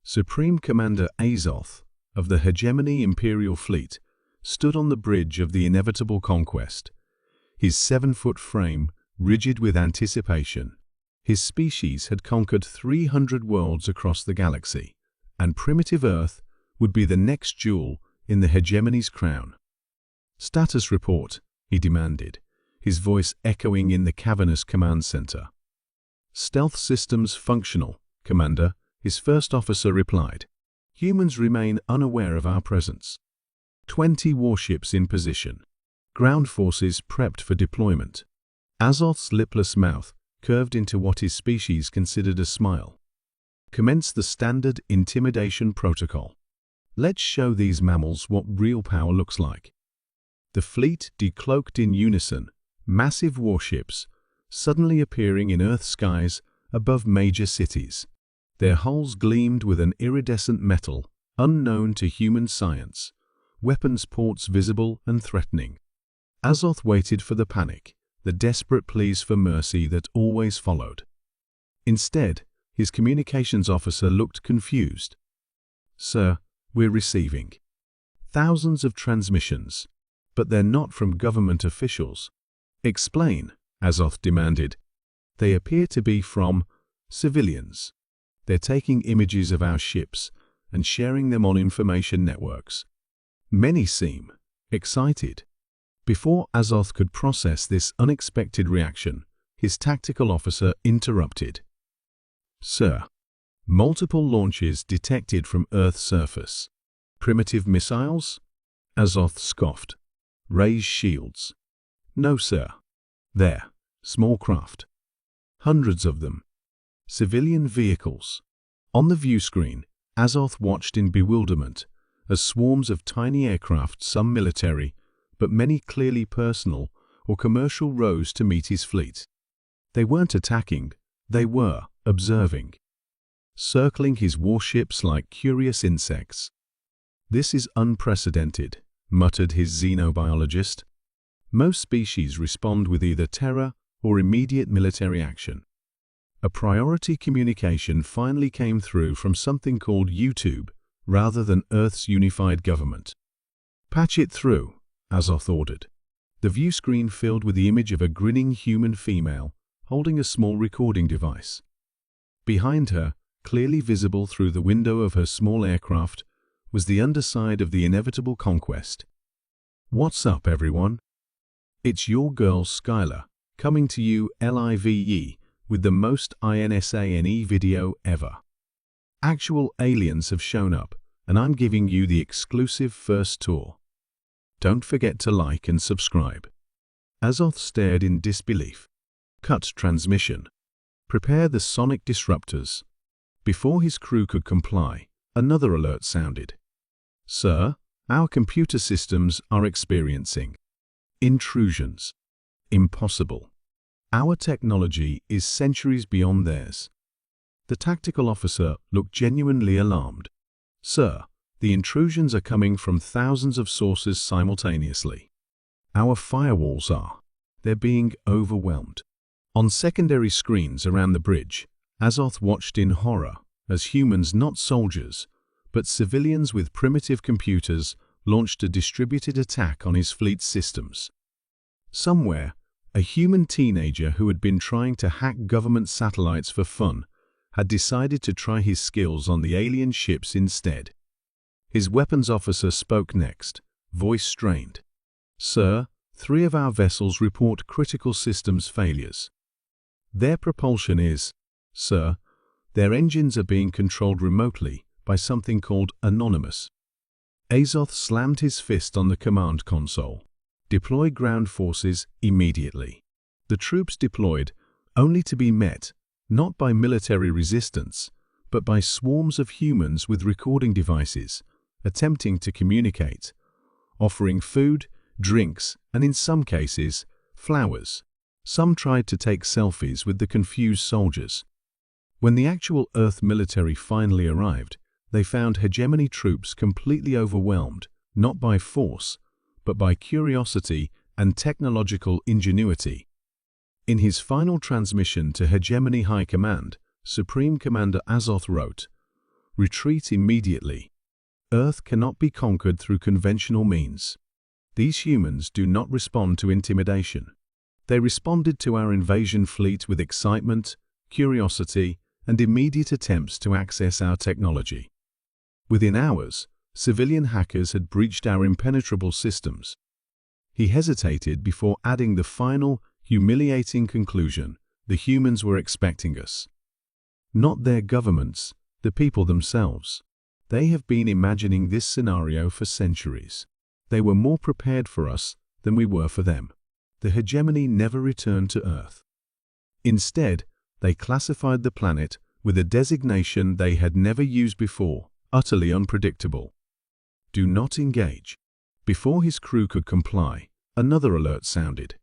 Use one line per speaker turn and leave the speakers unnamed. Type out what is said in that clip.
Supreme Commander Azoth of the Hegemony Imperial Fleet stood on the bridge of the inevitable conquest, his 7-foot frame rigid with anticipation. His species had conquered 300 worlds across the galaxy, and primitive Earth would be the next jewel in the hegemony's crown. "Status report," he demanded, his voice echoing in the cavernous command center. "Stealth systems functional, Commander," his first officer replied. "Humans remain unaware of our presence. 20 warships in position. Ground forces prepped for deployment." Azoth's lipless mouth curved into what his species considered a smile. "Commence the standard intimidation protocol. Let's show these mammals what real power looks like." The fleet decloaked in unison, massive warships suddenly appearing in Earth skies above major cities. Their hulls gleamed with an iridescent metal unknown to human science, weapons ports visible and threatening. Azoth waited for the panic, the desperate pleas for mercy that always followed. Instead, his communications officer looked confused. "Sir, we're receiving thousands of transmissions, but they're not from government officials." "Explain," Azoth demanded. "They appear to be from civilians. They're taking images of our ships and sharing them on information networks." Many seem excited. Before Azoth could process this unexpected reaction, his tactical officer interrupted. "Sir, multiple launches detected from Earth's surface. Primitive missiles?" Azoth scoffed. "Raise shields." "No, sir. They're small craft. Hundreds of them. Civilian vehicles." On the view screen, Azoth watched in bewilderment as swarms of tiny aircraft, some military, but many clearly personal or commercial, rose to meet his fleet. They weren't attacking, they were observing, circling his warships like curious insects. "This is unprecedented," muttered his xenobiologist. "Most species respond with either terror or immediate military action." A priority communication finally came through from something called YouTube, rather than Earth's unified government. "Patch it through," Azoth ordered. The view screen filled with the image of a grinning human female holding a small recording device. Behind her, clearly visible through the window of her small aircraft, was the underside of the inevitable conquest. "What's up, everyone? It's your girl Skylar, coming to you live with the most insane video ever. Actual aliens have shown up, and I'm giving you the exclusive first tour. Don't forget to like and subscribe." Azoth stared in disbelief. "Cut transmission. Prepare the sonic disruptors." Before his crew could comply, another alert sounded. "Sir, our computer systems are experiencing intrusions. Impossible. Our technology is centuries beyond theirs." The tactical officer looked genuinely alarmed. "Sir, the intrusions are coming from thousands of sources simultaneously. Our firewalls are. They're being overwhelmed." On secondary screens around the bridge, Azoth watched in horror as humans, not soldiers, but civilians with primitive computers, launched a distributed attack on his fleet's systems. Somewhere, a human teenager who had been trying to hack government satellites for fun had decided to try his skills on the alien ships instead. His weapons officer spoke next, voice strained. "Sir, 3 of our vessels report critical systems failures. Their propulsion is, sir, their engines are being controlled remotely by something called Anonymous." Azoth slammed his fist on the command console. "Deploy ground forces immediately." The troops deployed, only to be met, not by military resistance, but by swarms of humans with recording devices, attempting to communicate, offering food, drinks, and in some cases, flowers. Some tried to take selfies with the confused soldiers. When the actual Earth military finally arrived, they found hegemony troops completely overwhelmed, not by force, but by curiosity and technological ingenuity. In his final transmission to Hegemony High Command, Supreme Commander Azoth wrote, Retreat immediately. Earth cannot be conquered through conventional means. These humans do not respond to intimidation. They responded to our invasion fleet with excitement, curiosity, and immediate attempts to access our technology. Within hours, civilian hackers had breached our impenetrable systems. He hesitated before adding the final, humiliating conclusion: the humans were expecting us. Not their governments, the people themselves. They have been imagining this scenario for centuries. They were more prepared for us than we were for them. The hegemony never returned to Earth. Instead, they classified the planet with a designation they had never used before: utterly unpredictable. Do not engage. Before his crew could comply, another alert sounded.